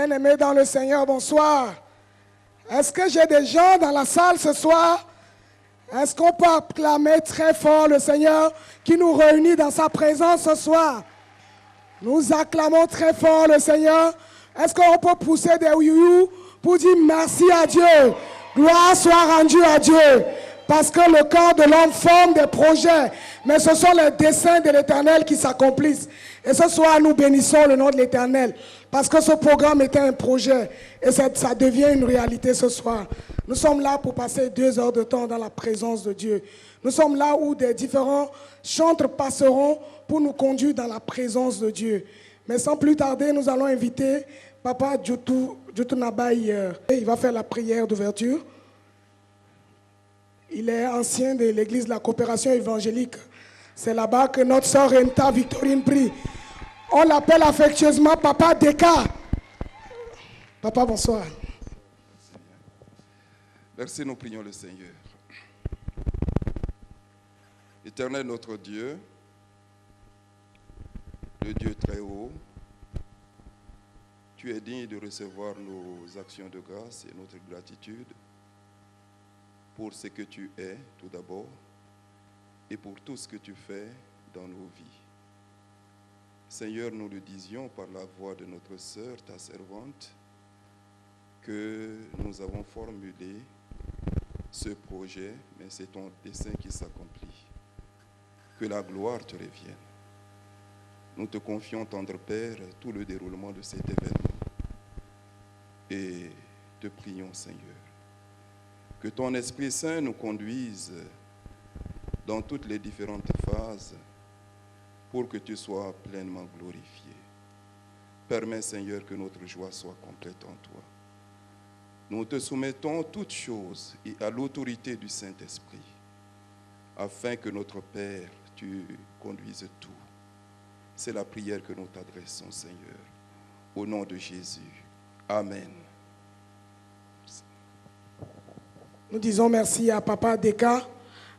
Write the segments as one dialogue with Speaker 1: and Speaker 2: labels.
Speaker 1: Bien-aimés dans le Seigneur, bonsoir. Est-ce que j'ai des gens dans la salle ce soir? Est-ce qu'on peut acclamer très fort le Seigneur qui nous réunit dans sa présence ce soir? Nous acclamons très fort le Seigneur. Est-ce qu'on peut pousser des you pour dire merci à Dieu? Gloire soit rendue à Dieu. Parce que le corps de l'homme forme des projets, mais ce sont les desseins de l'Éternel qui s'accomplissent. Et ce soir, nous bénissons le nom de l'Éternel. Parce que ce programme était un projet et ça devient une réalité ce soir. Nous sommes là pour passer 2 heures de temps dans la présence de Dieu. Nous sommes là où des différents chantres passeront pour nous conduire dans la présence de Dieu. Mais sans plus tarder, nous allons inviter Papa Djotou Nabaye. Il va faire la prière d'ouverture. Il est ancien de l'église de la coopération évangélique. C'est là-bas que notre sœur Renta Victorine prie. On l'appelle affectueusement Papa Deka. Papa, bonsoir.
Speaker 2: Merci, nous prions le Seigneur. Éternel notre Dieu, le Dieu très haut, tu es digne de recevoir nos actions de grâce et notre gratitude pour ce que tu es tout d'abord et pour tout ce que tu fais dans nos vies. Seigneur, nous le disions par la voix de notre sœur, ta servante, que nous avons formulé ce projet, mais c'est ton dessein qui s'accomplit. Que la gloire te revienne. Nous te confions, tendre Père, tout le déroulement de cet événement. Et te prions, Seigneur, que ton Esprit Saint nous conduise dans toutes les différentes phases pour que tu sois pleinement glorifié. Permets, Seigneur, que notre joie soit complète en toi. Nous te soumettons toutes choses et à l'autorité du Saint-Esprit, afin que notre Père, tu conduises tout. C'est la prière que nous t'adressons, Seigneur, au nom de Jésus. Amen.
Speaker 1: Nous disons merci à Papa Deka.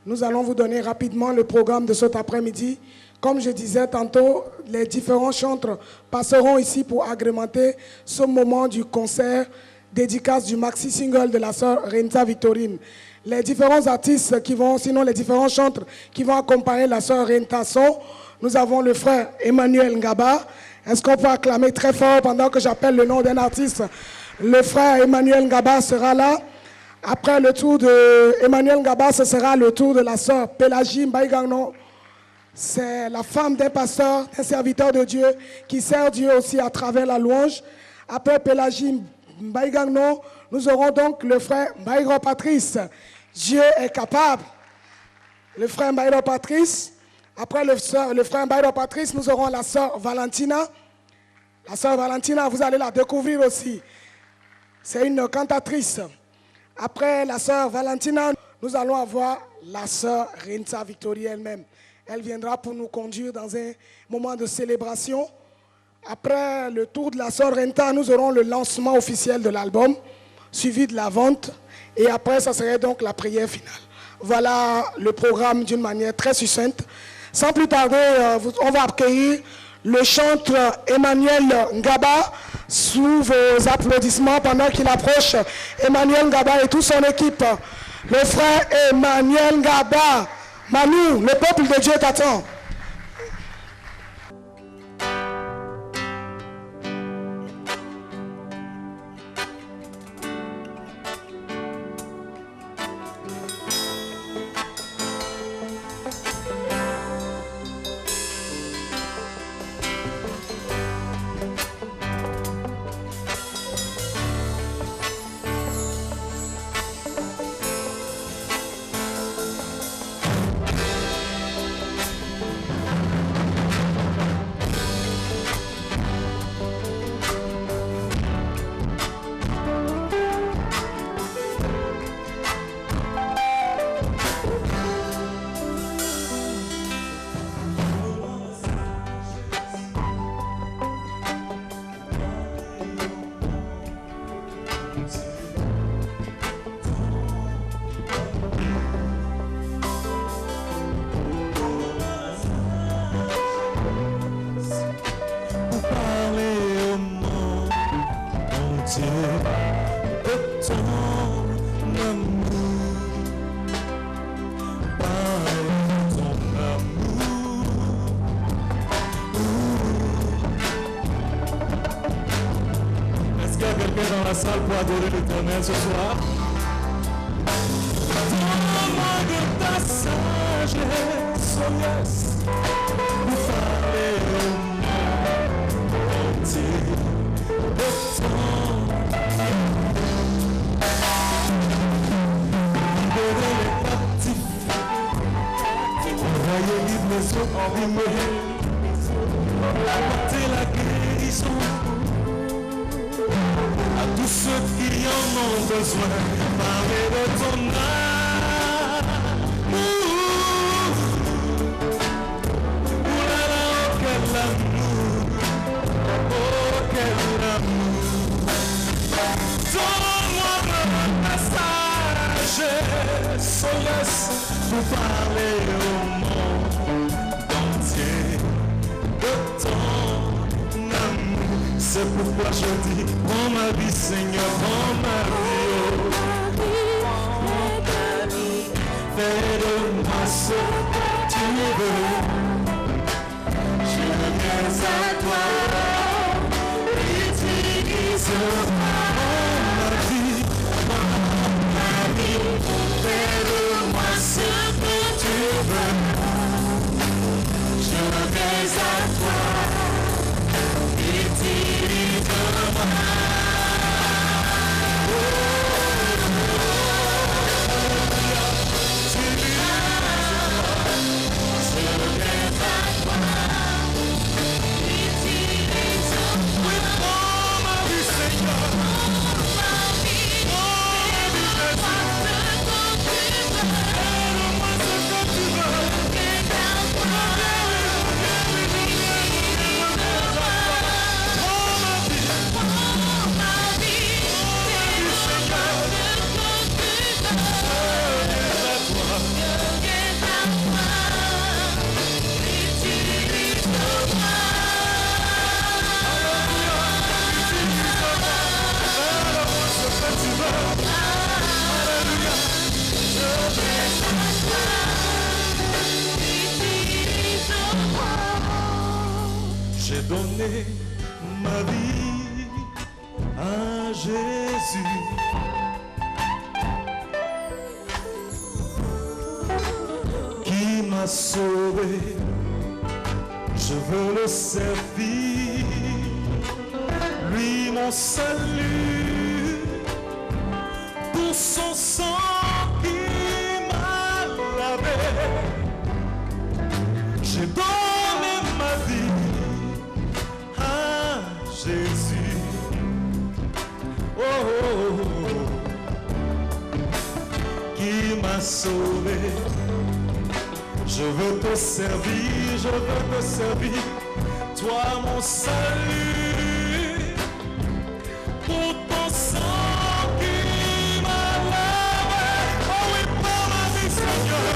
Speaker 1: Nous allons vous donner rapidement le programme de cet après-midi. Comme je disais tantôt, les différents chantres passeront ici pour agrémenter ce moment du concert dédicace du maxi-single de la sœur Renta Victorine. Les différents artistes qui vont, sinon les différents chantres qui vont accompagner la sœur Renta sont, nous avons le frère Emmanuel Ngaba. Est-ce qu'on peut acclamer très fort pendant que j'appelle le nom d'un artiste? Le frère Emmanuel Ngaba sera là. Après le tour de Emmanuel Ngaba, ce sera le tour de la sœur Pélagie Mbaïgano. C'est la femme d'un pasteur, d'un serviteur de Dieu, qui sert Dieu aussi à travers la louange. Après Pélagie Mbaïgano, nous aurons donc le frère Mbaïro Patrice. Dieu est capable. Le frère Mbaïro Patrice. Après le frère Mbaïro Patrice, nous aurons la sœur Valentina. La sœur Valentina, vous allez la découvrir aussi. C'est une cantatrice. Après la sœur Valentina, nous allons avoir la sœur Renta Victorie elle-même. Elle viendra pour nous conduire dans un moment de célébration. Après le tour de la sœur Renta, nous aurons le lancement officiel de l'album, suivi de la vente. Et après, ça serait donc la prière finale. Voilà le programme d'une manière très succincte. Sans plus tarder, on va accueillir le chanteur Emmanuel Ngaba sous vos applaudissements pendant qu'il approche. Emmanuel Ngaba et toute son équipe. Le frère Emmanuel Ngaba. Manu, le peuple de Dieu t'attend.
Speaker 3: la salle pour adorer l'Éternel ce soir. Donne-moi de ta sagesse, oh yes, pour parler au monde entier de ton. Libérer les captifs, envoyer libre les opprimés, apporter la guérison à tous ceux qui en ont besoin. Parler de ton amour. Ouh là là, oh quel amour, oh quel amour. Donne-moi de ta sagesse, oh yes, pour parler au monde entier de ton amour. C'est pourquoi je dis, prends ma vie Seigneur, prends ma vie, oh. Fais de moi ce que tu veux. Je viens à toi, utilise-moi. Ma vie, fais de moi ce que tu veux. Je viens à toi, utilise-moi. J'ai donné ma vie à Jésus. Qui m'a sauvé, je veux le servir. Lui mon salut, pour son sang qui m'a lavé. J'ai donné ma vie à Jésus. Oh, oh, oh. Qui m'a sauvé. Je veux te servir, je veux te servir. Toi mon salut, pour ton sang qui m'a lavé. Oh oui, prends ma vie Seigneur.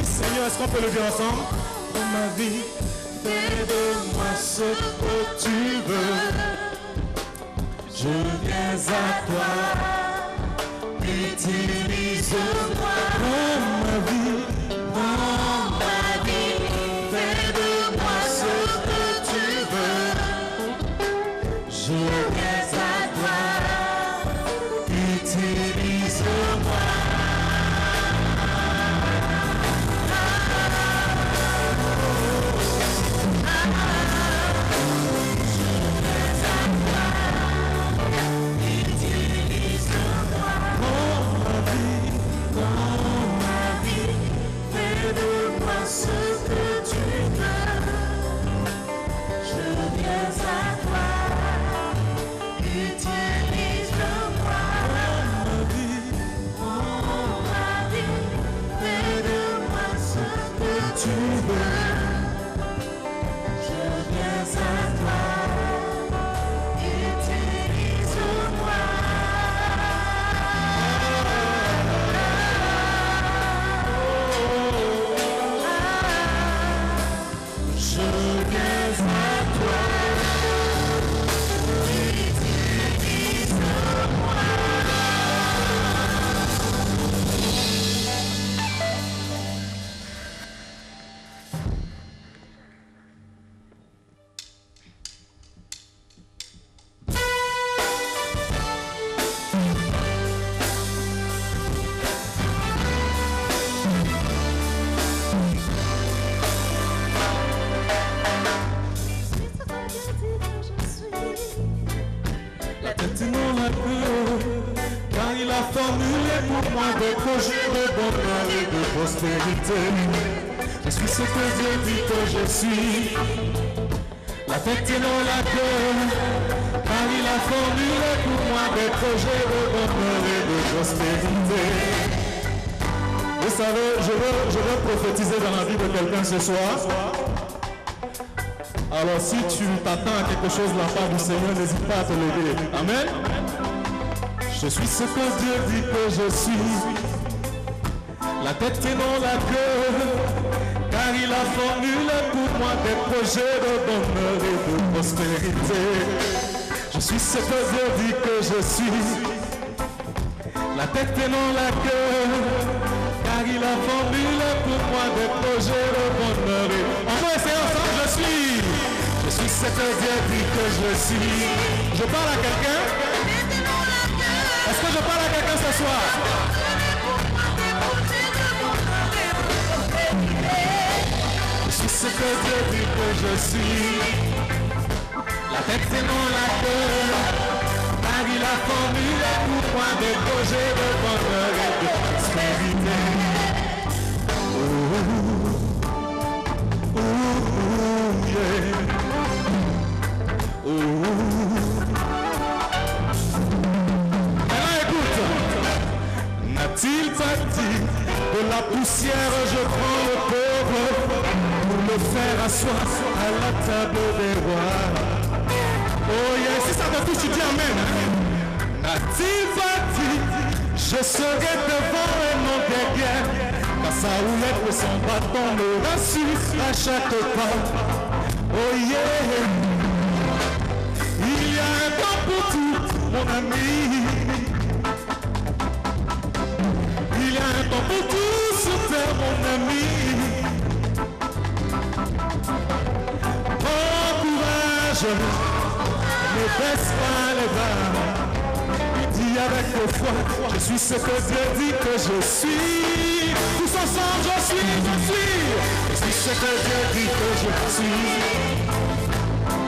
Speaker 3: Seigneur, est-ce qu'on peut le dire ensemble? Pour ma vie, fais de moi ce que tu veux. Je viens à toi, utilise-moi. Pour ma vie, fais de moi ce que tu veux. Je viens à toi, utilise-moi. Prends ma vie, je viens à toi.
Speaker 4: Des projets de bonheur et de prospérité. Je suis ce que Dieu dit que je suis. La tête et non la queue, car il a formulé pour moi des projets de bonheur et de prospérité. Vous savez, je veux prophétiser dans la vie de quelqu'un ce soir. Alors si tu t'attends à quelque chose de la part du Seigneur, n'hésite pas à te lever. Amen. Je suis ce que Dieu dit que je suis, la tête et non la queue, car il a formulé pour moi des projets de bonheur et de prospérité. Je suis ce que Dieu dit que je suis, la tête et non la queue, car il a formulé pour moi des projets de bonheur et... On va essayer ensemble, je suis ce que Dieu dit que je suis. Je parle à quelqu'un? Est-ce que je parle à quelqu'un ce soir? Je suis ce que Dieu dit que je suis. La tête et non la queue, car il a formulé pour moi des projets de bonheur et de prospérité. N'a-t-il pas dit de la poussière je prends le pauvre pour le faire asseoir à la table des rois? Oh yeah, si ça te touche, tu dis amen. N'a-t-il pas dit je serai devant et non derrière, car sa houlette et son bâton me rassurent à chaque pas? Oh yeah, il y a un temps pour tout, mon ami. Il y a un temps pour tout sur terre, mon ami. Prends courage, ne baisse pas les bras. Dis avec foi, je suis ce que Dieu dit que je suis. Tous ensemble, je suis. Je suis ce que Dieu dit que je suis.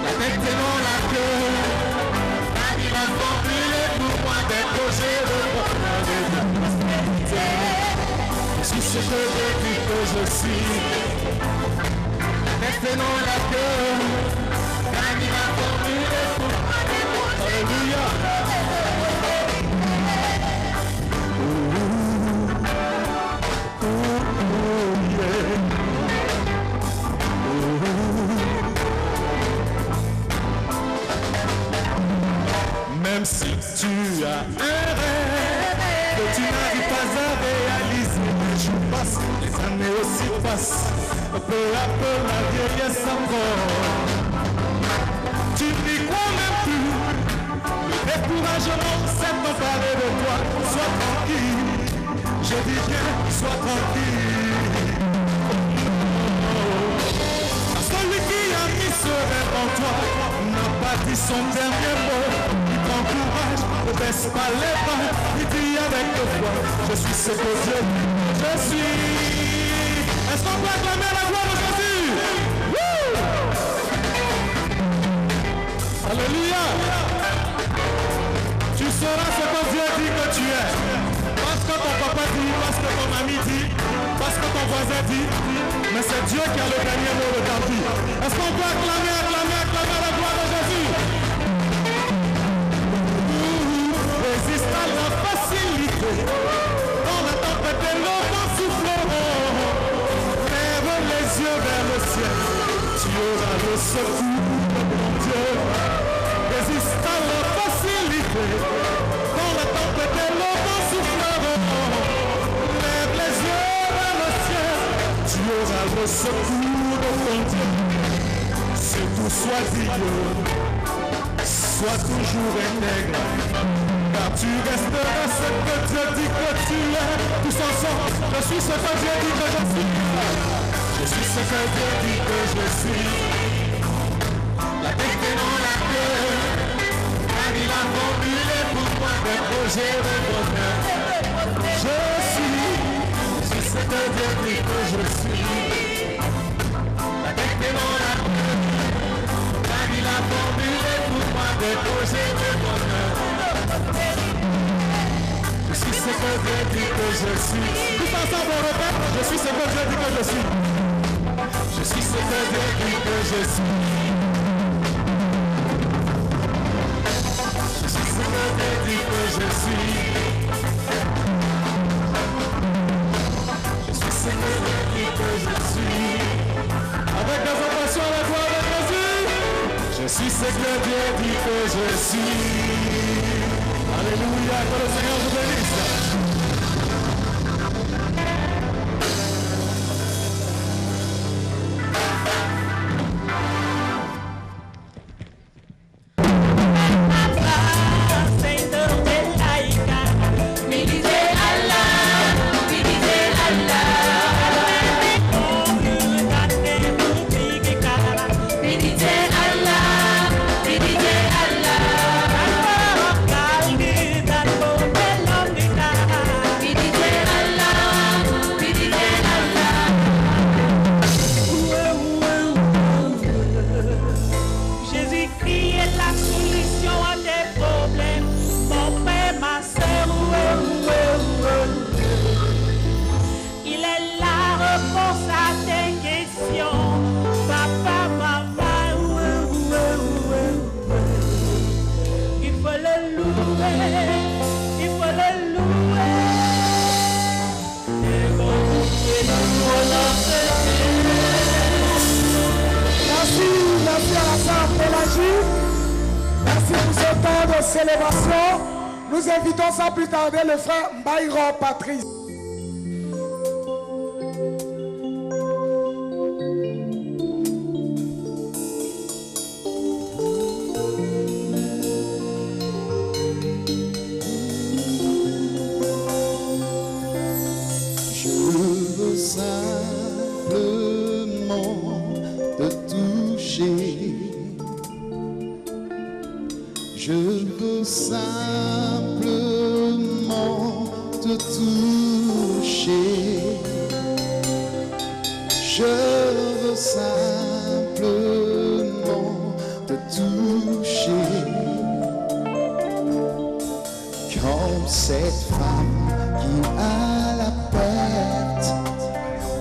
Speaker 4: La tête et non la queue, car il a formulé pour moi des projets de bonheur et de prospérité. Je suis ce que Dieu dit que je suis. La tête et non la queue, car il a formulé pour moi des projets de bonheur. Même si tu as un rêve que tu n'arrives pas à réaliser, je passe, les années aussi passent, peu à peu la vieillesse s'envole. Tu n'y crois même plus, le découragement s'est emparé de toi. Sois tranquille, je dis bien, sois tranquille. Celui qui a mis ce rêve en toi n'a pas dit son dernier mot. Courage, ne baisse pas les bras, il dit avec foi, je suis ce que Dieu dit, je suis. Est-ce qu'on peut acclamer la gloire de Jésus? Woo! Alléluia! Tu seras ce que Dieu dit que tu es. Parce que ton papa dit, parce que ton ami dit, parce que ton voisin dit, mais c'est Dieu qui a le dernier mot de ta vie. Est-ce qu'on peut acclamer la gloire de Jésus? Résiste à la facilité, dans la tempête et l'eau souffleront. Lève les yeux vers le ciel, tu auras le secours de mon Dieu. Résiste à la facilité, dans la tempête et l'eau souffleront. Lève les yeux vers le ciel, tu auras le secours de mon Dieu. sois digne, sois toujours intègre, car tu resteras ce que Dieu dit que tu es. Tous ensemble, je suis ce que Dieu dit que je suis. Je suis ce que Dieu dit que je suis. La tête et non la queue, car il a formulé pour moi des projets de bonheur. Je suis ce que Dieu dit que je suis. La tête et non la queue, car il a formulé pour moi des projets de bonheur. Je suis ce que Dieu dit que je suis. Tous ensemble on répète, je suis ce que Dieu dit que je suis. Je suis ce que Dieu dit que je suis. Je suis ce que Dieu dit que je suis. Je suis ce que Dieu dit que je suis. Avec des orations, la gloire de Jésus. Je suis ce que Dieu dit que je suis. Alléluia, que le Seigneur vous bénisse.
Speaker 1: Merci pour ce temps de célébration. Nous invitons sans plus tarder le frère Mbaïro Patrice.
Speaker 5: Je veux simplement te toucher. Je veux simplement te toucher. Comme cette femme qui a la perte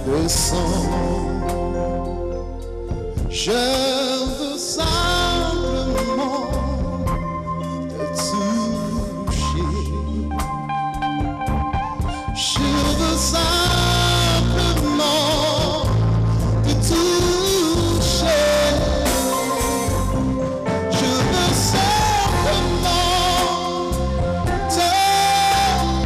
Speaker 5: de sang. Je veux simplement te toucher. Je veux simplement te toucher. Je veux simplement te toucher.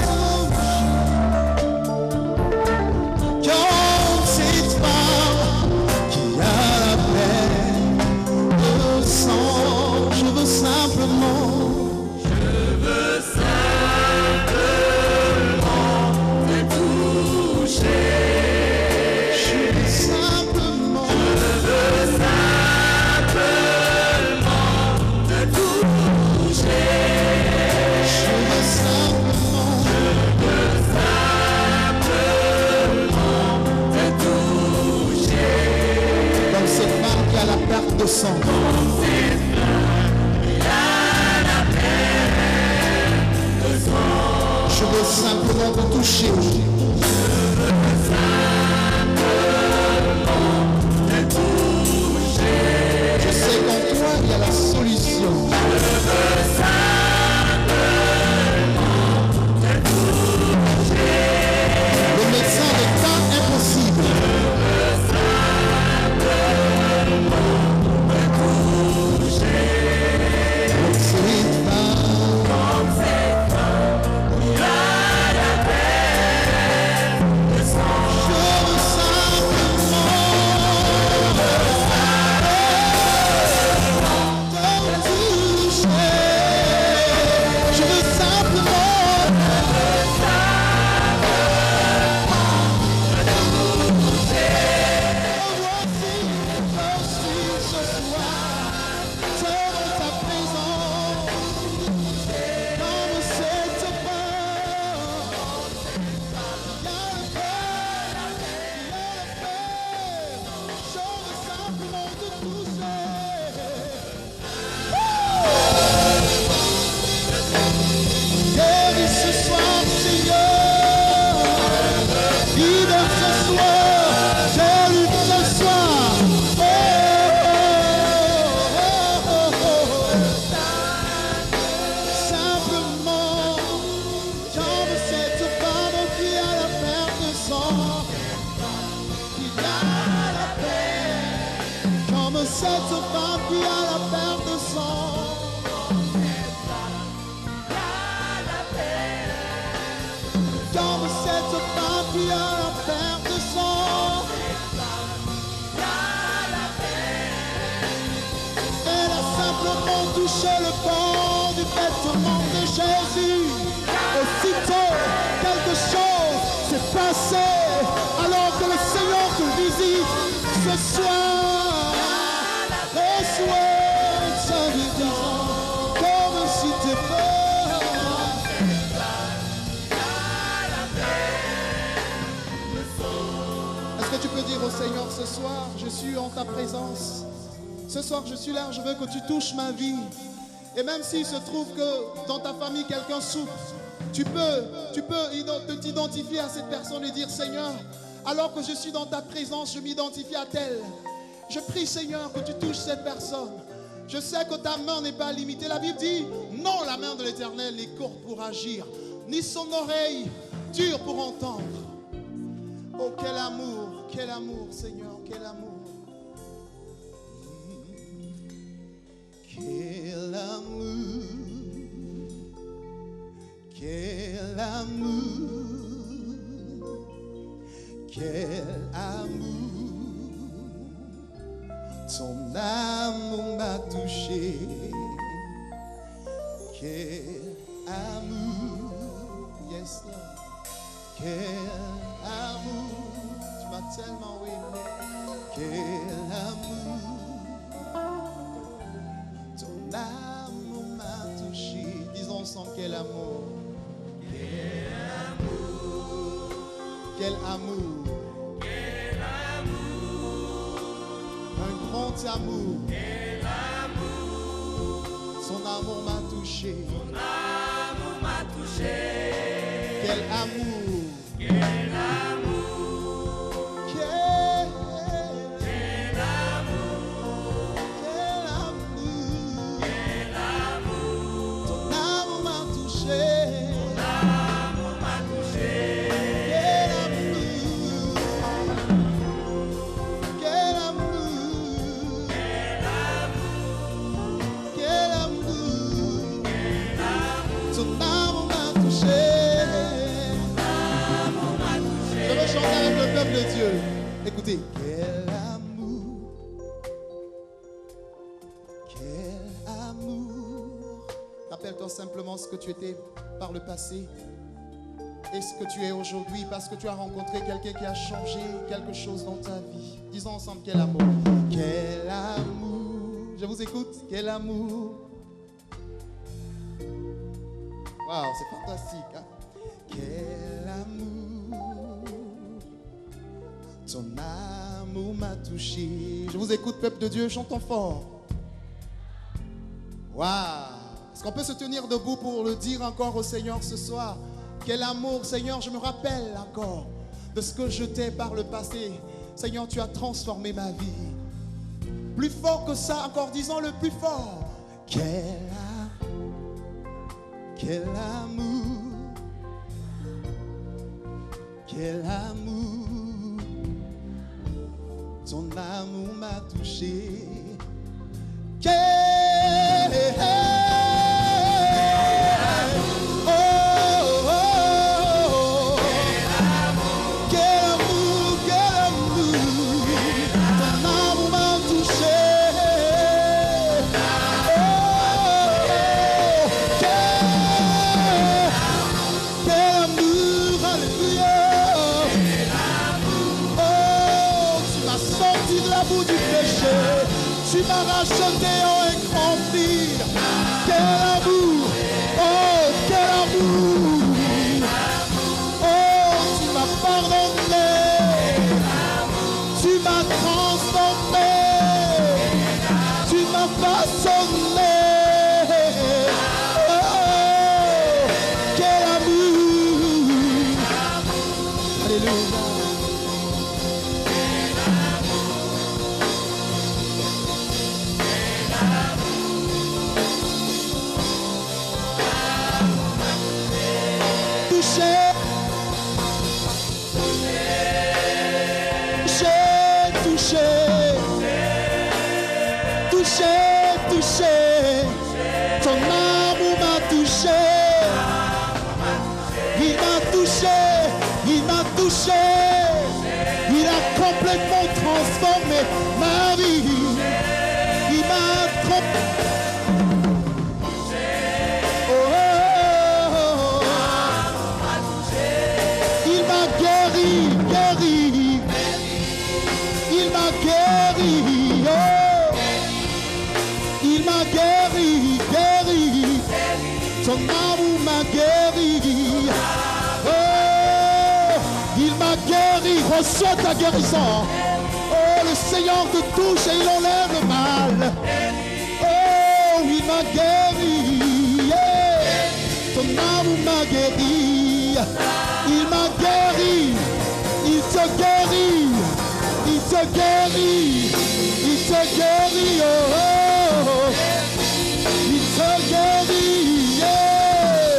Speaker 5: Comme cette femme qui a la peine de sang. Je veux simplement. De sang. Je veux simplement te toucher. Je sais qu'en toi il y a la solution. Le médecin n'est pas impossible. Je cette femme qui a la perte de sang. Comme cette femme qui a la perte de sang. Elle a simplement touché le bord du vêtement de Jésus. Aussitôt, quelque chose s'est passé alors que le Seigneur te visite ce soir. Et souhaite sa guérison comme si t'es fort. Est-ce que tu peux dire au Seigneur ce soir, je suis en ta présence. Ce soir, je suis là, je veux que tu touches ma vie. Et même s'il se trouve que dans ta famille, quelqu'un souffre, tu peux t'identifier à cette personne et dire, Seigneur, alors que je suis dans ta présence, je m'identifie à telle. Je prie, Seigneur, que tu touches cette personne. Je sais que ta main n'est pas limitée. La Bible dit, non, la main de l'Éternel n'est courte pour agir, ni son oreille dure pour entendre. Oh, quel amour, Seigneur, quel amour. Quel amour, quel amour, quel amour, ton amour m'a touché. Quel amour, yes Lord, quel amour, tu m'as tellement aimé. Quel amour. Ton amour m'a touché. Disons ensemble, quel amour. Quel amour. Quel amour. Quel amour. Un grand amour. Quel amour. Son amour m'a touché. Son amour m'a touché. Quel amour. Quel amour. De Dieu. Écoutez, quel amour, quel amour. Rappelle-toi simplement ce que tu étais par le passé et ce que tu es aujourd'hui parce que tu as rencontré quelqu'un qui a changé quelque chose dans ta vie. Disons ensemble, quel amour. Quel amour. Je vous écoute, quel amour. Waouh, c'est fantastique. Hein? Quel amour. Ton amour m'a touché. Je vous écoute, peuple de Dieu, chantons fort. Waouh! Est-ce qu'on peut se tenir debout pour le dire encore au Seigneur ce soir? Quel amour, Seigneur, je me rappelle encore de ce que j'étais par le passé. Seigneur, tu as transformé ma vie. Plus fort que ça, encore disons-le plus fort. Quel amour, quel amour. Ton amour m'a touché. Quel amour, oh, oh, oh. Quel amour, quel amour. Ton amour m'a touché. Quel amour, alléluia. Sorti de la boue du péché, tu m'as racheté en un grand prix. Quel amour, oh quel amour, oh tu m'as pardonné, tu m'as transformé, tu m'as façonné. Oh, quel amour, alléluia. Touché, touché, touché. Ton amour m'a touché. Il m'a touché, il m'a touché. Il a complètement transformé ma vie. Il m'a trompé. Oh, oh, oh, oh. Il m'a guéri, guéri. Il m'a guéri. Oh. Il m'a guéri, guéri. Son amour m'a guéri. Oh, il m'a guéri. Reçois ta guérison. Oh, le Seigneur te touche et il enlève le mal. Oh, il m'a guéri. Yeah. Ton amour m'a guéri. Il m'a guéri. Il te guérit. Il te guérit. Il te guérit. Oh, oh. Il te guérit. Yeah.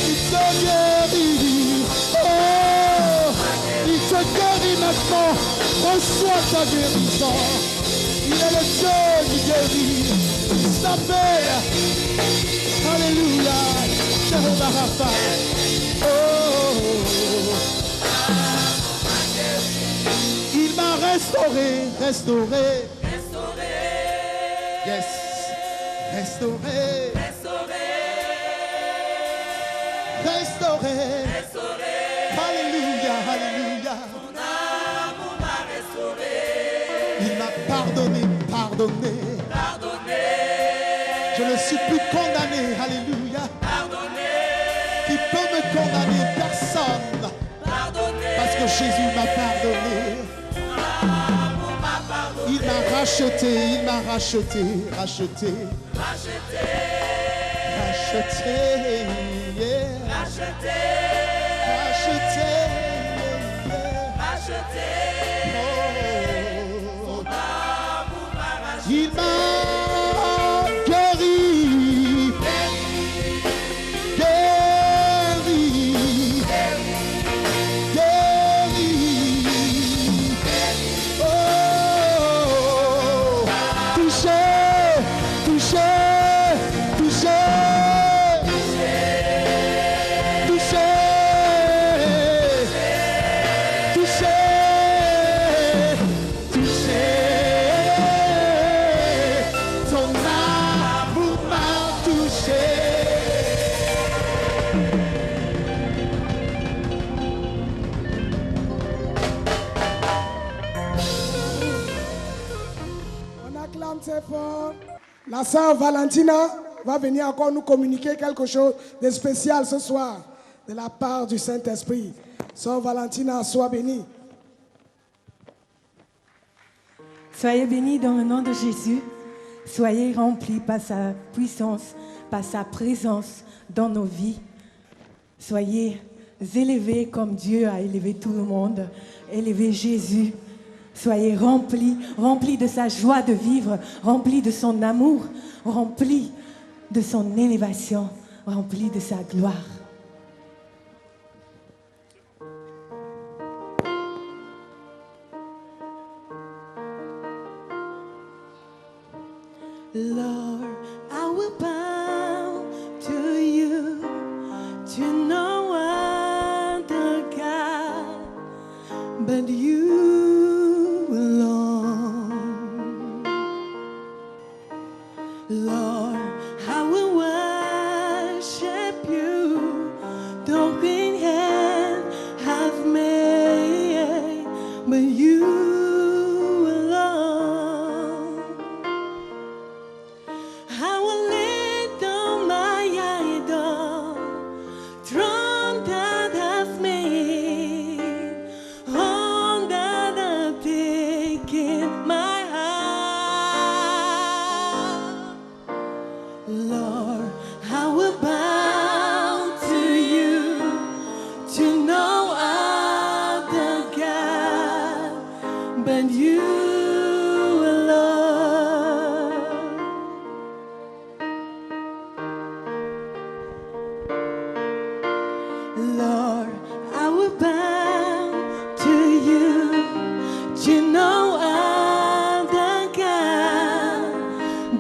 Speaker 5: Il te guérit. Oh, il te guérit maintenant. Reçois ta guérison. Il est le Dieu qui guérit. Il s'appelle. Alléluia. Jéhovah Rapha. Oh. Il m'a restauré, restauré. Yes. Restauré. Restauré. Alléluia, alléluia. Il m'a pardonné, pardonné. Je ne suis plus condamné, alléluia. Qui peut me condamner? Personne. Parce que Jésus m'a pardonné. Il m'a racheté, il m'a racheté, racheté. Racheté, yeah. Racheté, yeah. Oh. Il m'a guéri, guéri, guéri. Oh, touché, touché, touché.
Speaker 1: C'est fort. La sœur Valentina va venir encore nous communiquer quelque chose de spécial ce soir de la part du Saint-Esprit. Sœur Valentina, sois bénie.
Speaker 6: Soyez bénis dans le nom de Jésus. Soyez remplis par sa puissance, par sa présence dans nos vies. Soyez élevés comme Dieu a élevé tout le monde. Élevez Jésus. Soyez remplis, remplis de sa joie de vivre, remplis de son amour, remplis de son élévation, remplis de sa gloire. Lord, I will bow to you, to no other God but you. Lord, I will worship you. The green hand have made, but you alone. I will lift up my idol, throne that has made, all that I've taken my heart. Lord,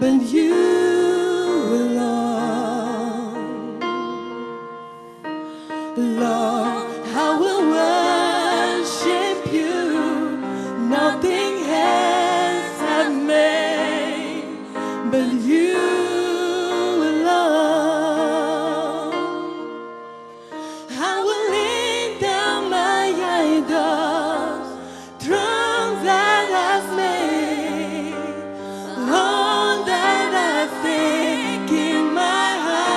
Speaker 6: but you alone. Lord, I will worship you. Nothing else I've made but you alone. I will lay down my idols, thrones that I've made, all that I think in my heart.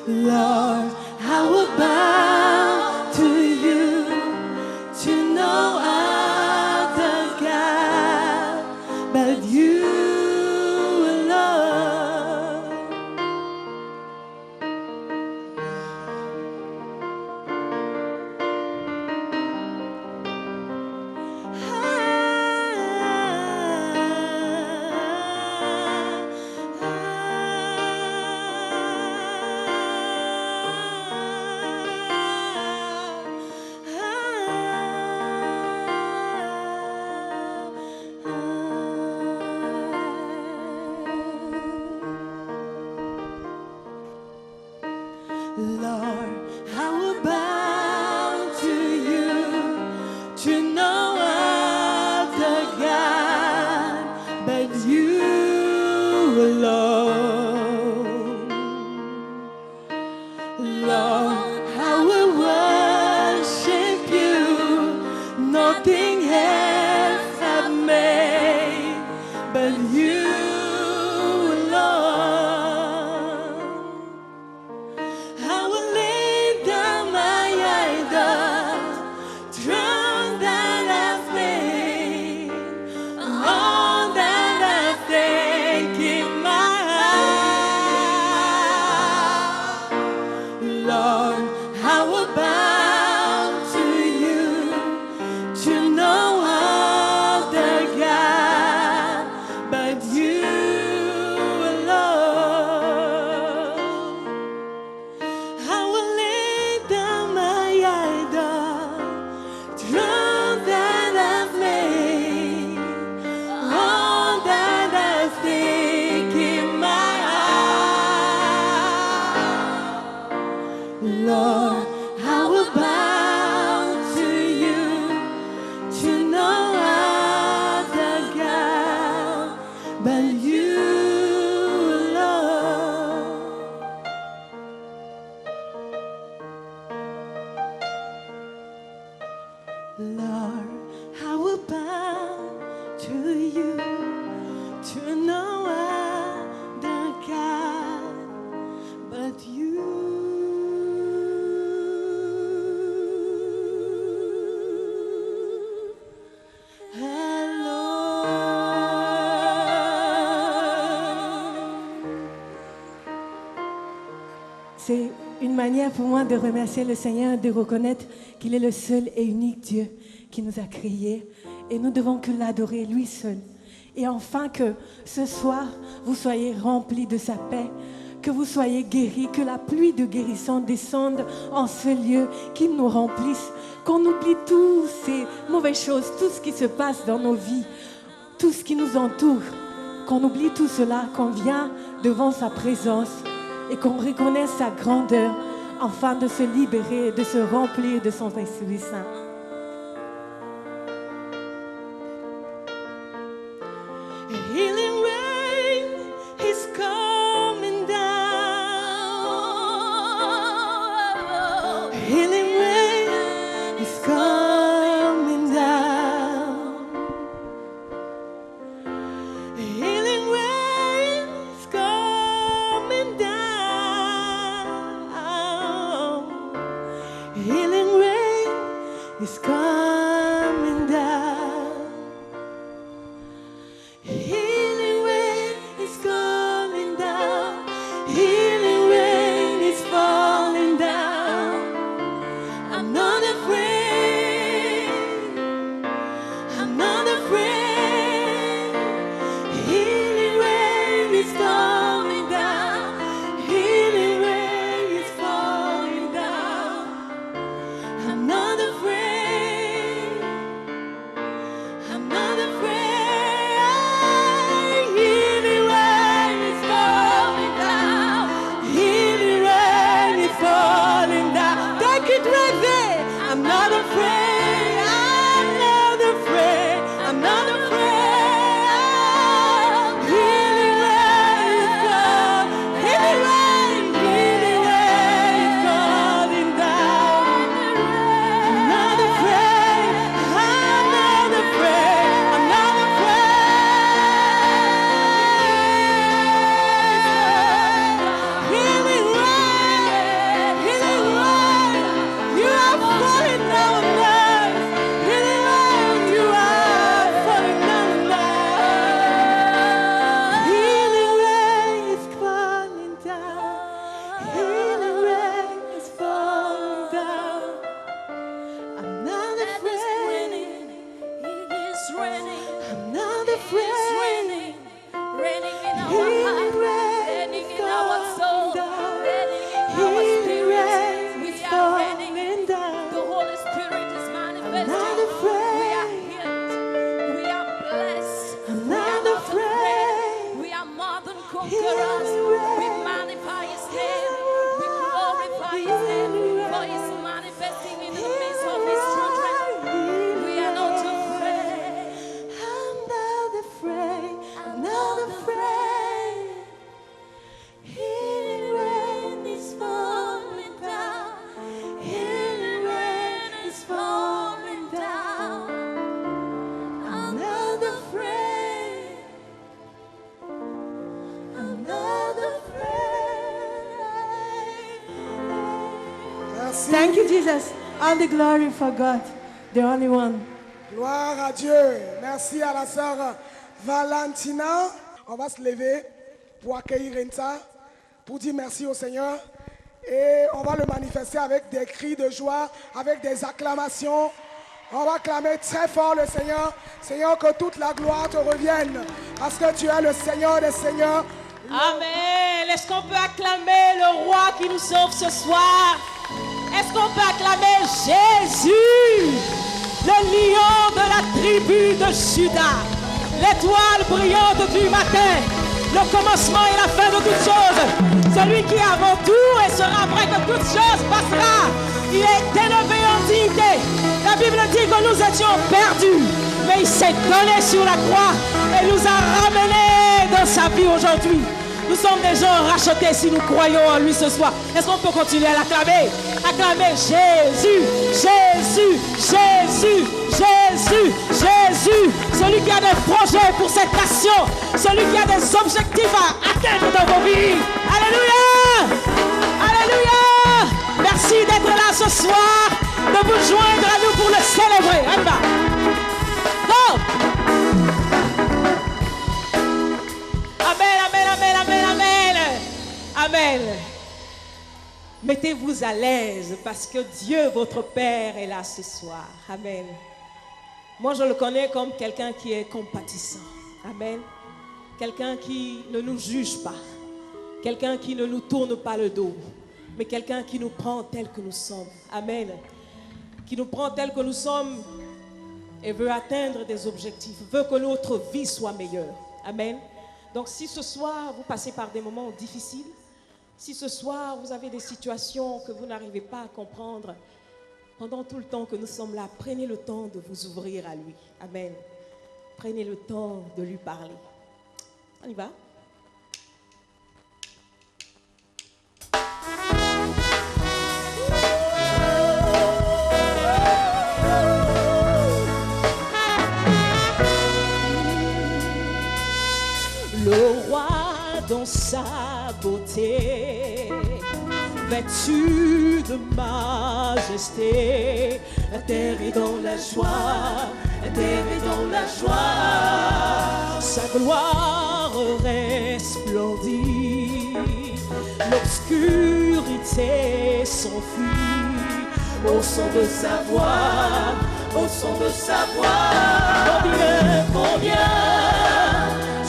Speaker 6: Lord, I will bow to you, to no other God but you alone. Lord, I will bow to you, to no other God but you alone. Lord, I will worship you, nothing else I've made but you alone. I will lay down my idols, thrones that I've made, all that I think in my heart. Lord, I will bow to you, to no other God but you alone. I will lay down my idol, throne that I've made, all that I think in my heart. Lord, I will bow to you, to no other God but you alone. Lord, I will bow to you, to no other God but you. C'est une manière pour moi de remercier le Seigneur, de reconnaître qu'il est le seul et unique Dieu qui nous a créés. Et nous devons que l'adorer, lui seul. Et enfin que ce soir, vous soyez remplis de sa paix, que vous soyez guéris, que la pluie de guérison descende en ce lieu, qu'il nous remplisse, qu'on oublie toutes ces mauvaises choses, tout ce qui se passe dans nos vies, tout ce qui nous entoure, qu'on oublie tout cela, qu'on vient devant sa présence et qu'on reconnaisse sa grandeur afin de se libérer, de se remplir de son Esprit Saint. Healing rain is coming down. Healing rain is coming down. Healing rain is coming down. Healing rain is coming down. Healing rain is coming down. Healing rain is falling down. I'm not afraid. I'm not afraid. Healing rain is coming down. Healing rain is falling down. I'm not afraid. I'm not afraid. afraid.
Speaker 7: Raining in our
Speaker 6: Healing
Speaker 7: heart,
Speaker 6: rain
Speaker 7: raining
Speaker 6: is
Speaker 7: in our soul,
Speaker 6: falling down.
Speaker 7: raining in our
Speaker 6: Healing
Speaker 7: spirit.
Speaker 6: rain
Speaker 7: We
Speaker 6: is
Speaker 7: are raining.
Speaker 6: falling down.
Speaker 7: The Holy Spirit is manifesting.
Speaker 6: not afraid.
Speaker 7: We are healed. We are blessed.
Speaker 6: I'm
Speaker 7: We are
Speaker 6: not
Speaker 7: not
Speaker 6: afraid.
Speaker 7: We are more than conquerors.
Speaker 6: Healing rain.
Speaker 7: We magnify His name. We glorify His name. For He's manifesting in the midst of His children. We are not afraid.
Speaker 6: I'm not afraid. I'm not afraid. Healing rain is falling down. Healing rain is falling down. I'm not afraid. I'm not afraid.
Speaker 1: Merci.
Speaker 6: Thank you, Jesus. All the glory for God, the only one.
Speaker 1: Gloire à Dieu. Merci à la sœur Valentina. On va se lever pour accueillir Renta, pour dire merci au Seigneur. Et on va le manifester avec des cris de joie, avec des acclamations. On va clamer très fort le Seigneur. Seigneur, que toute la gloire te revienne. Parce que tu es le Seigneur des Seigneurs.
Speaker 8: Amen. Est-ce qu'on peut acclamer le roi qui nous sauve ce soir? Est-ce qu'on peut acclamer Jésus, le lion de la tribu de Juda, l'étoile brillante du matin, le commencement et la fin de toutes choses, celui qui est avant tout et sera après que toutes choses passera. Il est élevé en dignité. La Bible dit que nous étions perdus, mais il s'est donné sur la croix et nous a ramenés dans sa vie aujourd'hui. Nous sommes des gens rachetés si nous croyons en lui ce soir. Est-ce qu'on peut continuer à l'acclamer? Acclamer Jésus, Jésus, Jésus, Jésus, Jésus. Celui qui a des projets pour cette nation. Celui qui a des objectifs à atteindre dans vos vies. Alléluia! Alléluia! Merci d'être là ce soir, de vous joindre à nous pour le célébrer. Allez, va. Go! Amen, amen, amen, amen, amen. Amen. Mettez-vous à l'aise parce que Dieu, votre Père, est là ce soir. Amen. Moi, je le connais comme quelqu'un qui est compatissant. Amen. Quelqu'un qui ne nous juge pas. Quelqu'un qui ne nous tourne pas le dos. Mais quelqu'un qui nous prend tel que nous sommes. Amen. Qui nous prend tel que nous sommes et veut atteindre des objectifs. Veut que notre vie soit meilleure. Amen. Donc si ce soir vous passez par des moments difficiles, si ce soir vous avez des situations que vous n'arrivez pas à comprendre, pendant tout le temps que nous sommes là, prenez le temps de vous ouvrir à lui. Amen. Prenez le temps de lui parler. On y va? Le roi dans sa beauté, vêtu de majesté, la terre est dans la joie, la terre est dans la joie. Sa gloire resplendit, l'obscurité s'enfuit au son de sa voix, au son de sa voix. Combien, combien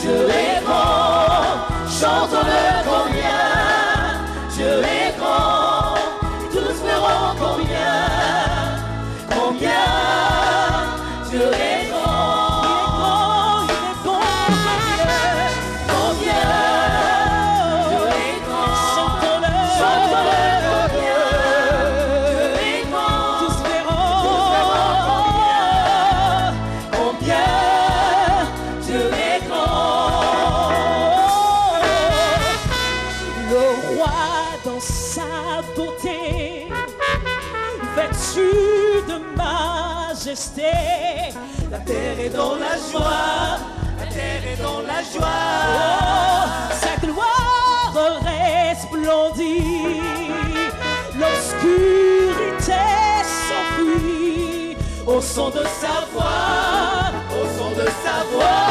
Speaker 8: Dieu est grand, chantons-le combien, Dieu est grand, tous verront combien, combien, Dieu est grand, il est bon, combien, Dieu est grand, chantons-le combien, Dieu est grand, tous verront combien, Dieu est grand. Le roi dans sa beauté, vêtu de majesté, la terre est dans la joie, la terre est dans la joie. Oh, sa gloire resplendit, l'obscurité s'enfuit au son de sa voix, au son de sa voix.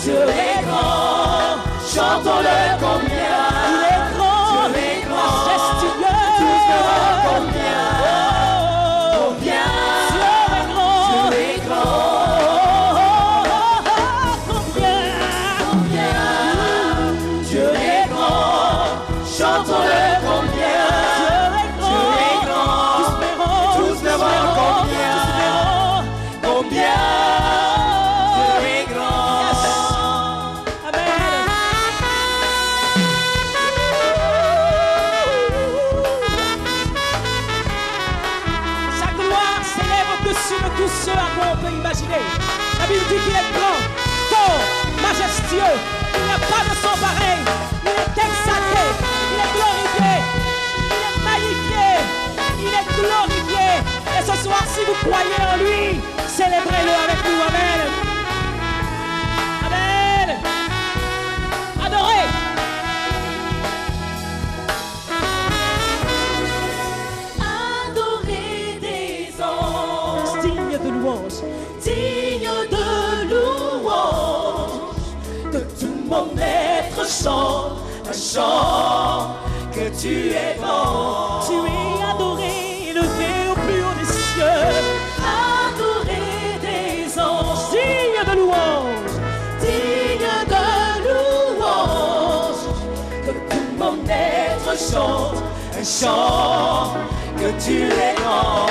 Speaker 8: Dieu est grand, chantons-le combien. Il est grand, Dieu est grand, majestueux. Tous verront combien, combien. Dieu est grand, La Bible dit qu'il est grand, fort, majestueux. Il n'y a pas de son pareil. Il est exalté, il est glorifié, il est magnifié, il est glorifié. Et ce soir, si vous croyez en lui, célébrez-le avec nous. Amen. Amen. Adorez.
Speaker 7: Adorez des anges,
Speaker 8: Digne de louange.
Speaker 7: digne de louange, que tout mon être chante un chant, que tu es grand.
Speaker 8: Tu es adoré, élevé au plus haut des cieux.
Speaker 7: Adorez des anges,
Speaker 8: Digne de louange.
Speaker 7: digne de louange, que tout mon être chante un chant, que tu es grand.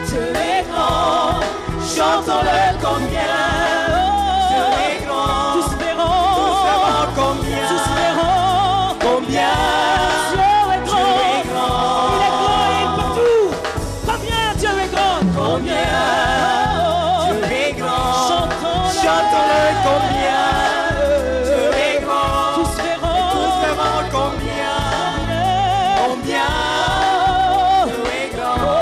Speaker 7: Dieu est grand, chantons-le combien. Dieu est grand,
Speaker 8: Tous verront,
Speaker 7: combien.
Speaker 8: tous verront.
Speaker 7: Combien
Speaker 8: Dieu est grand,
Speaker 7: Dieu est grand.
Speaker 8: il est grand et il peut tout. Combien Dieu est grand?
Speaker 7: Combien Dieu est grand,
Speaker 8: Chantons-le.
Speaker 7: chantons-le combien. Dieu est grand,
Speaker 8: Tous verront,
Speaker 7: combien. Combien Dieu est grand.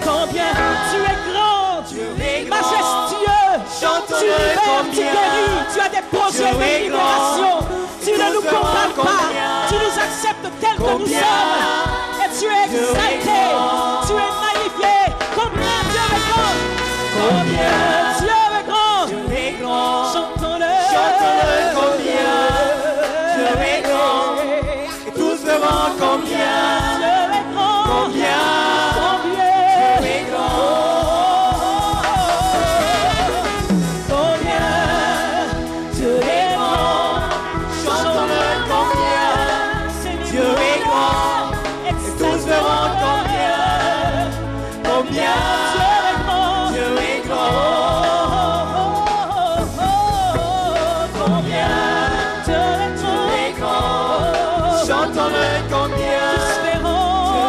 Speaker 8: Combien tu es grand,
Speaker 7: Dieu est grand,
Speaker 8: majestueux,
Speaker 7: chantons-le
Speaker 8: tu libères, tu
Speaker 7: combien.
Speaker 8: guéris, tu as des projets
Speaker 7: Dieu est
Speaker 8: de libération, tu ne nous
Speaker 7: Tous verront
Speaker 8: condamnes pas,
Speaker 7: combien.
Speaker 8: tu nous acceptes tels que nous
Speaker 7: Combien.
Speaker 8: sommes, et tu es
Speaker 7: Dieu est
Speaker 8: exalté,
Speaker 7: grand.
Speaker 8: tu es magnifié. Combien Dieu est grand,
Speaker 7: Combien
Speaker 8: Dieu est grand,
Speaker 7: Dieu est grand,
Speaker 8: chantons-le,
Speaker 7: chantons-le combien. Dieu est grand, et tous verront combien.
Speaker 8: Dieu est grand,
Speaker 7: Combien
Speaker 8: combien,
Speaker 7: Dieu est grand.
Speaker 8: combien
Speaker 7: Dieu est grand, chantons-le combien. Dieu est grand, et tous verront combien. Combien Dieu est grand. Combien Dieu est grand, chantons-le combien. Dieu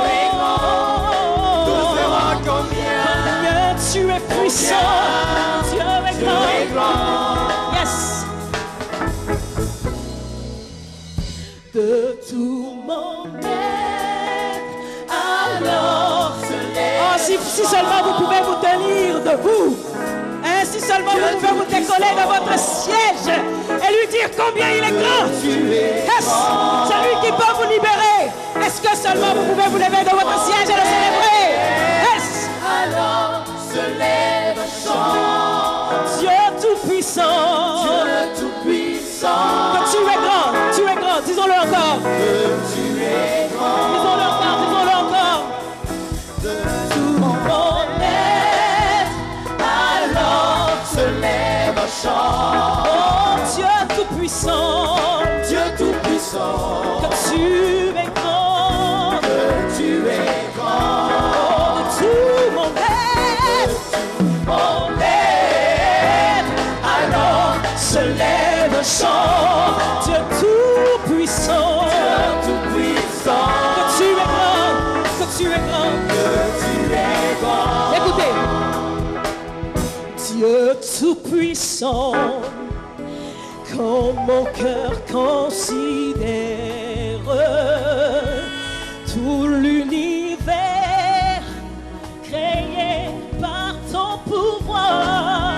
Speaker 7: est grand, tous verront combien.
Speaker 8: Tu es puissant, Dieu est
Speaker 7: Dieu est
Speaker 8: grand.
Speaker 7: grand.
Speaker 8: Yes.
Speaker 7: De tout mon être, alors se lève.
Speaker 8: Oh, si seulement vous pouvez vous tenir debout. Hein, si seulement vous pouvez vous décoller de votre siège et lui dire combien il est grand. Yes, c'est lui qui peut vous libérer. Est-ce que seulement vous pouvez vous lever de votre siège et le célébrer? Yes.
Speaker 7: Alors se lève un chant.
Speaker 8: Dieu tout-puissant.
Speaker 7: Dieu tout-puissant,
Speaker 8: Que tu es grand, disons-le encore.
Speaker 7: que tu es grand.
Speaker 8: Disons-le encore, disons-le encore.
Speaker 7: De tout mon être, alors se lève un chant.
Speaker 8: Oh Dieu tout-puissant,
Speaker 7: Dieu tout-puissant,
Speaker 8: que tu es grand.
Speaker 7: que tu es grand.
Speaker 8: Oh, de tout mon être,
Speaker 7: Mon être, alors se lève un chant.
Speaker 8: Dieu tout-puissant,
Speaker 7: Dieu tout-puissant,
Speaker 8: que tu es grand, que tu es grand.
Speaker 7: que tu es grand.
Speaker 8: Écoutez, Dieu tout-puissant, quand mon cœur considère tout l'univers créé par ton pouvoir,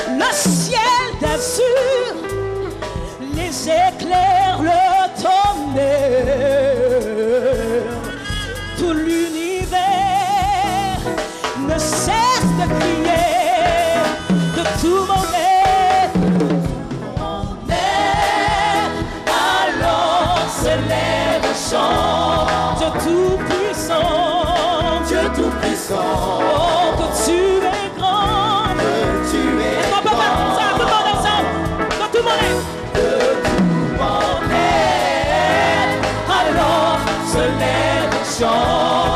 Speaker 8: le ciel d'azur, les éclairs, le tonnerre, tout l'univers ne cesse de crier de tout mon être.
Speaker 7: Mon être, alors se lève un chant.
Speaker 8: Dieu tout-puissant,
Speaker 7: Dieu tout-puissant,
Speaker 8: oh que tu es grand.
Speaker 7: que tu es
Speaker 8: Est-ce qu'on peut faire tout ça, tout le monde ensemble, dans tout mon être?
Speaker 7: mon être, alors se lève un chant.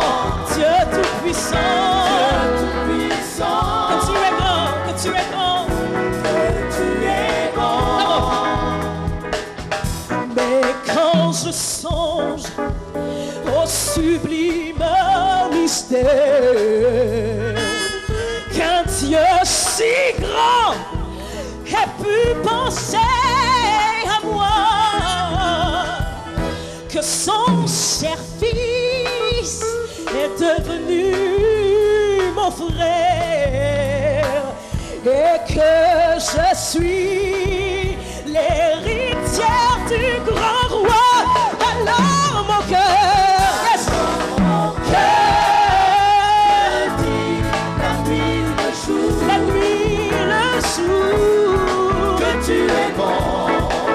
Speaker 8: Dieu tout-puissant,
Speaker 7: Dieu tout-puissant,
Speaker 8: que tu es grand, que tu es grand.
Speaker 7: que tu es grand.
Speaker 8: Mais quand je songe pensé à moi, que son cher fils est devenu mon frère et que je suis l'héritière du grand roi. Alors mon cœur, yes, mon cœur dit la nuit, le jour, la nuit, le jour, que tu es bon,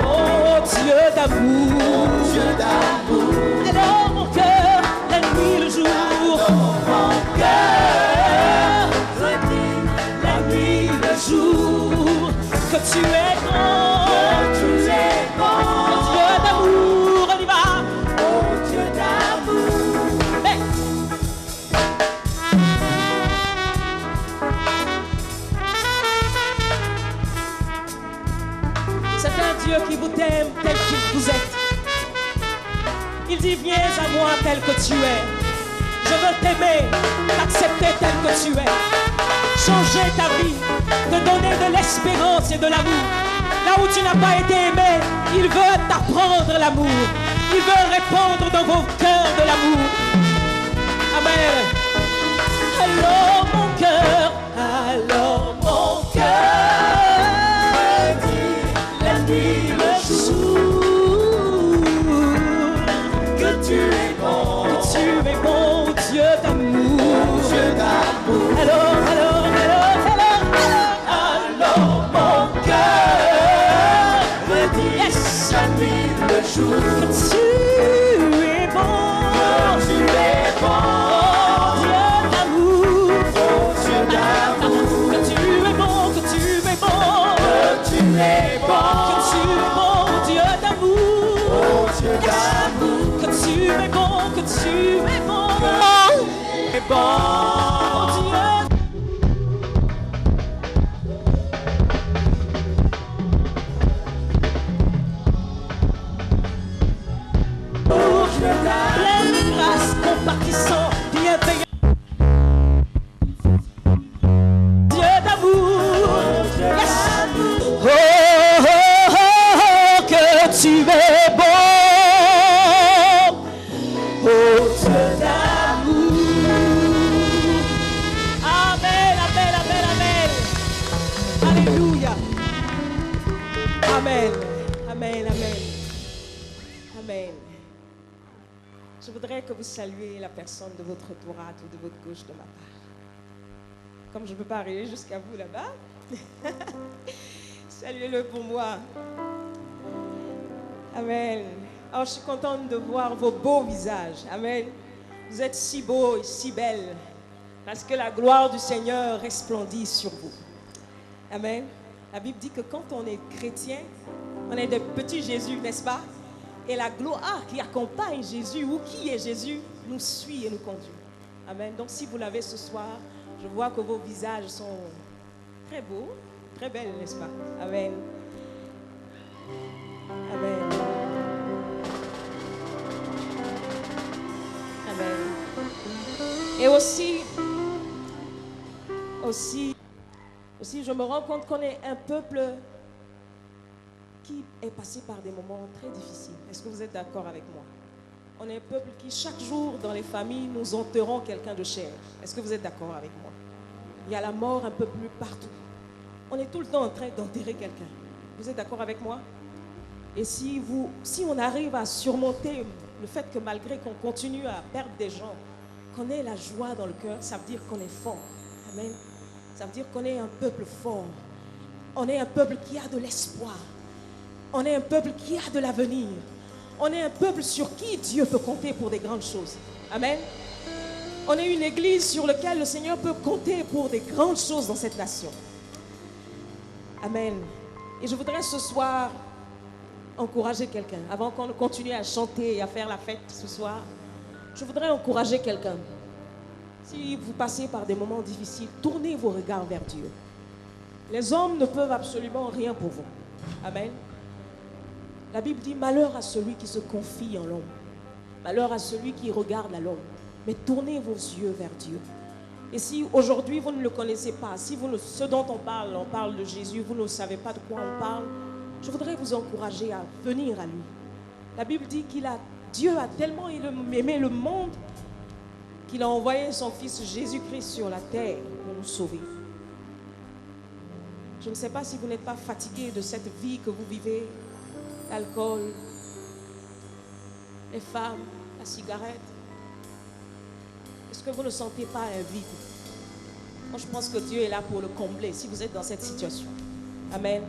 Speaker 8: oh Dieu d'amour, Dieu d'amour. Alors mon cœur, la nuit, le jour, alors mon cœur redit la nuit, le jour, que tu es bon, que tu es bon, oh Dieu d'amour, on y va, oh Dieu d'amour. Hey. C'est un Dieu qui vous aime tel que vous êtes. Il dit viens à moi tel que tu es. Je veux t'aimer, t'accepter tel que tu es. Changer ta vie, te donner de l'espérance et de l'amour. Là où tu n'as pas été aimé, il veut t'apprendre l'amour. Il veut répandre dans vos cœurs de l'amour. Amen. Alors mon cœur, alors mon cœur dit la nuit, le jour, que tu es bon, Dieu d'amour, Dieu d'amour. Alors mon cœur me dit yes, la nuit, le jour, que tu es bon, Dieu d'amour, Dieu d'amour, que tu es bon, que tu es bon, que tu es bon, Dieu d'amour, Dieu d'amour, que tu es bon, que tu es bon, es bon, Dieu. Pleine de grâce, compatissant, bienveillant. Dieu d'amour, yes. Oh, oh, oh, oh, que tu es bon. Oh, Dieu d'amour. Amen, amen, amen, amen. Alléluia. Amen, amen, amen. Amen. Je voudrais que vous saluiez la personne de votre droite ou de votre gauche de ma part. Comme je ne peux pas arriver jusqu'à vous là-bas, saluez-le pour moi. Amen. Alors, je suis contente de voir vos beaux visages. Amen. Vous êtes si beaux et si belles parce que la gloire du Seigneur resplendit sur vous. Amen. La Bible dit que quand on est chrétien, on est des petits Jésus, n'est-ce pas? Et la gloire qui accompagne Jésus ou qui est Jésus nous suit et nous conduit. Amen. Donc si vous l'avez ce soir, je vois que vos visages sont très beaux, très belles, n'est-ce pas? Amen. Amen. Amen. Et aussi, je me rends compte qu'on est un peuple qui est passé par des moments très difficiles. Est-ce que vous êtes d'accord avec moi? On est un peuple qui, chaque jour, dans les familles, nous enterrons quelqu'un de cher. Est-ce que vous êtes d'accord avec moi? Il y a la mort un peu plus partout. On est tout le temps en train d'enterrer quelqu'un. Vous êtes d'accord avec moi? Et si on arrive à surmonter le fait que malgré qu'on continue à perdre des gens, qu'on ait la joie dans le cœur, ça veut dire qu'on est fort. Amen. Ça veut dire qu'on est un peuple fort. On est un peuple qui a de l'espoir. On est un peuple qui a de l'avenir. On est un peuple sur qui Dieu peut compter pour des grandes choses. Amen. On est une église sur laquelle le Seigneur peut compter pour des grandes choses dans cette nation. Amen. Et je voudrais ce soir encourager quelqu'un. Avant qu'on continue à chanter et à faire la fête ce soir, je voudrais encourager quelqu'un. Si vous passez par des moments difficiles, tournez vos regards vers Dieu. Les hommes ne peuvent absolument rien pour vous. Amen. La Bible dit malheur à celui qui se confie en l'homme. Malheur à celui qui regarde à l'homme. Mais tournez vos yeux vers Dieu. Et si aujourd'hui vous ne le connaissez pas, si ce dont on parle de Jésus, vous ne savez pas de quoi on parle, je voudrais vous encourager à venir à lui. La Bible dit Dieu a tellement aimé le monde qu'il a envoyé son Fils Jésus-Christ sur la terre pour nous sauver. Je ne sais pas si vous n'êtes pas fatigué de cette vie que vous vivez, l'alcool, les femmes, la cigarette. Est-ce que vous ne sentez pas un vide? Moi, je pense que Dieu est là pour le combler si vous êtes dans cette situation. Amen.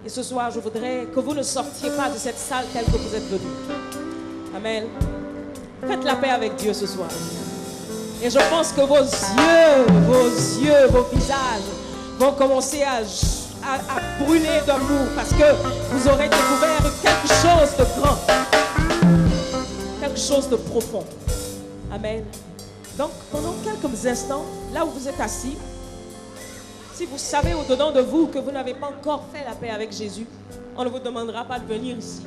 Speaker 8: Et ce soir, je voudrais que vous ne sortiez pas de cette salle telle que vous êtes venus. Amen. Faites la paix avec Dieu ce soir. Et je pense que vos yeux, vos visages vont commencer à brûler d'amour parce que vous aurez découvert quelque chose de grand, quelque chose de profond. Amen. Donc, pendant quelques instants, là où vous êtes assis, si vous savez au-dedans de vous que vous n'avez pas encore fait la paix avec Jésus, on ne vous demandera pas de venir ici.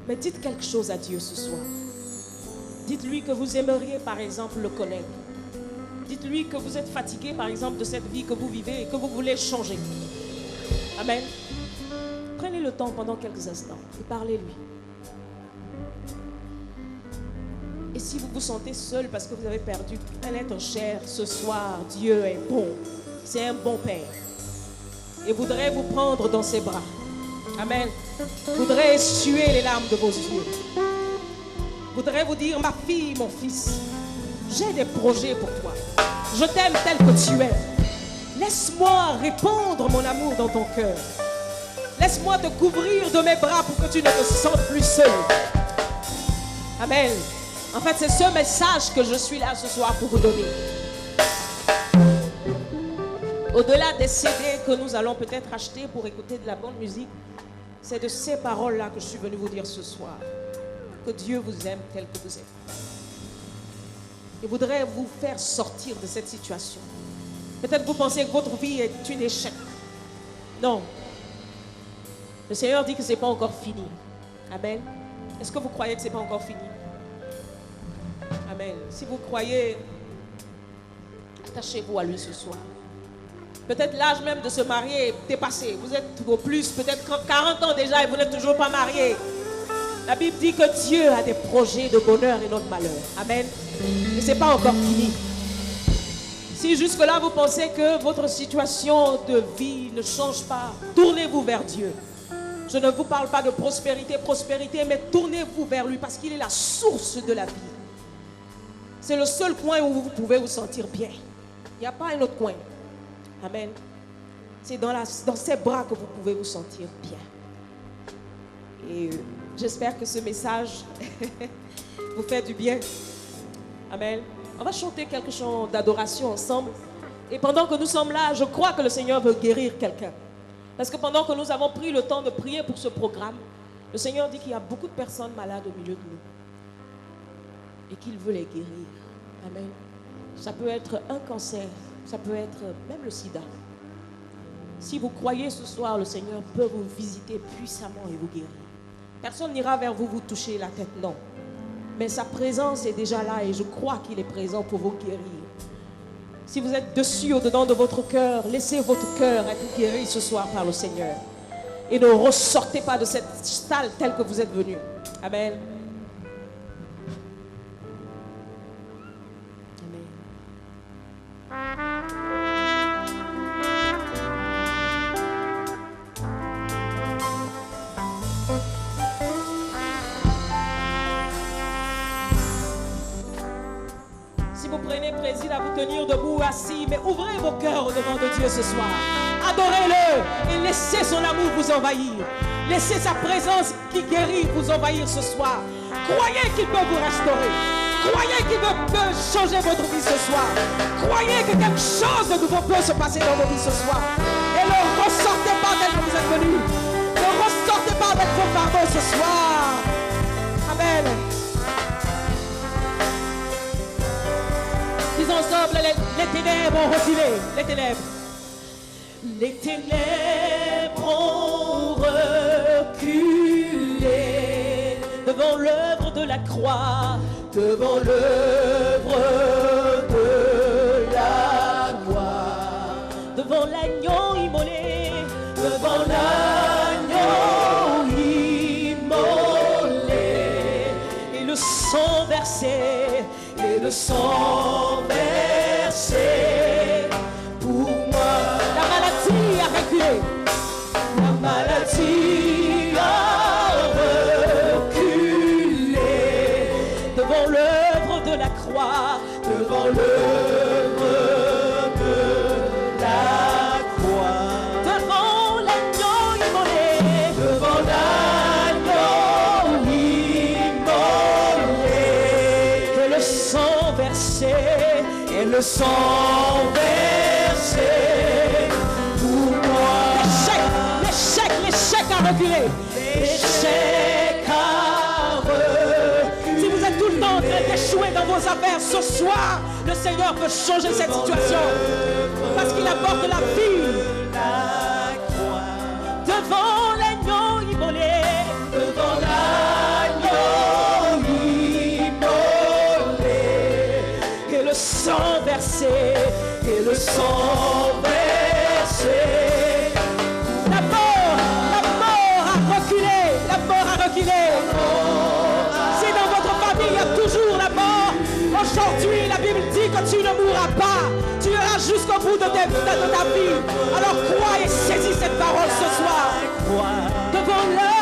Speaker 8: Mais dites quelque chose à Dieu ce soir. Dites-lui que vous aimeriez, par exemple, le connaître. Dites-lui que vous êtes fatigué, par exemple, de cette vie que vous vivez et que vous voulez changer. Amen. Prenez le temps pendant quelques instants et parlez-lui. Et si vous vous sentez seul parce que vous avez perdu un être cher, ce soir, Dieu est bon. C'est un bon Père. Et voudrait vous prendre dans ses bras. Amen. Voudrait essuyer les larmes de vos yeux. Voudrais vous dire, ma fille, mon fils, j'ai des projets pour toi. Je t'aime tel que tu es. Laisse-moi répandre mon amour dans ton cœur. Laisse-moi te couvrir de mes bras pour que tu ne te sentes plus seul. Amen. En fait, c'est ce message que je suis là ce soir pour vous donner. Au-delà des CD que nous allons peut-être acheter pour écouter de la bonne musique, c'est de ces paroles-là que je suis venu vous dire ce soir. Que Dieu vous aime tel que vous êtes. Il voudrait vous faire sortir de cette situation. Peut-être vous pensez que votre vie est un échec. Non. Le Seigneur dit que ce n'est pas encore fini. Amen. Est-ce que vous croyez que ce n'est pas encore fini? Amen. Si vous croyez, attachez-vous à lui ce soir. Peut-être l'âge même de se marier est dépassé. Vous êtes au plus, peut-être 40 ans déjà et vous n'êtes toujours pas marié. La Bible dit que Dieu a des projets de bonheur et non de malheur. Amen. Et ce n'est pas encore fini. Si jusque-là vous pensez que votre situation de vie ne change pas, tournez-vous vers Dieu. Je ne vous parle pas de prospérité, mais tournez-vous vers lui parce qu'il est la source de la vie. C'est le seul coin où vous pouvez vous sentir bien. Il n'y a pas un autre coin. Amen. C'est dans ses bras que vous pouvez vous sentir bien. Et j'espère que ce message vous fait du bien. Amen. On va chanter quelque chose d'adoration ensemble. Et pendant que nous sommes là, je crois que le Seigneur veut guérir quelqu'un. Parce que pendant que nous avons pris le temps de prier pour ce programme, le Seigneur dit qu'il y a beaucoup de personnes malades au milieu de nous. Et qu'il veut les guérir. Amen. Ça peut être un cancer. Ça peut être même le sida. Si vous croyez ce soir, le Seigneur peut vous visiter puissamment et vous guérir. Personne n'ira vers vous toucher la tête, non. Mais sa présence est déjà là et je crois qu'il est présent pour vous guérir. Si vous êtes dessus, au-dedans de votre cœur, laissez votre cœur être guéri ce soir par le Seigneur. Et ne ressortez pas de cette salle telle que vous êtes venus. Amen. Si vous prenez plaisir à vous tenir debout ou assis, mais ouvrez vos cœurs au devant de Dieu ce soir. Adorez-le et laissez son amour vous envahir. Laissez sa présence qui guérit vous envahir ce soir. Croyez qu'il peut vous restaurer. Croyez qu'il peut changer votre vie ce soir. Croyez que quelque chose de nouveau peut se passer dans vos vies ce soir. Et ne ressortez pas tel que vous êtes venus. Ne ressortez pas avec vos fardeaux ce soir. Amen. Disons ensemble, les ténèbres ont reculé. Les ténèbres. Les ténèbres ont reculé devant l'œuvre de la croix. Devant l'œuvre de la croix, devant l'agneau immolé, devant l'agneau sang versé, et le sang versé pour moi. La maladie a reculé, la maladie a reculé devant l'œuvre de la croix, devant l'œuvre de la croix, devant l'agneau immolé, devant l'agneau immolé, que le sang versé, et le sang versé pour moi. L'échec a reculé, l'échec a reculé. Si vous êtes tout le temps en train d'échouer dans vos affaires, ce soir, le Seigneur peut changer cette situation, parce qu'il apporte la vie. Devant l'agneau immolé, devant l'agneau immolé, et le sang versé, et le sang versé. La mort a reculé, la mort a reculé. Si dans votre famille il y a toujours la mort, aujourd'hui la Bible dit que tu ne mourras pas, tu iras jusqu'au bout de ta vie. Alors crois et saisis cette parole ce soir. Devant l'heure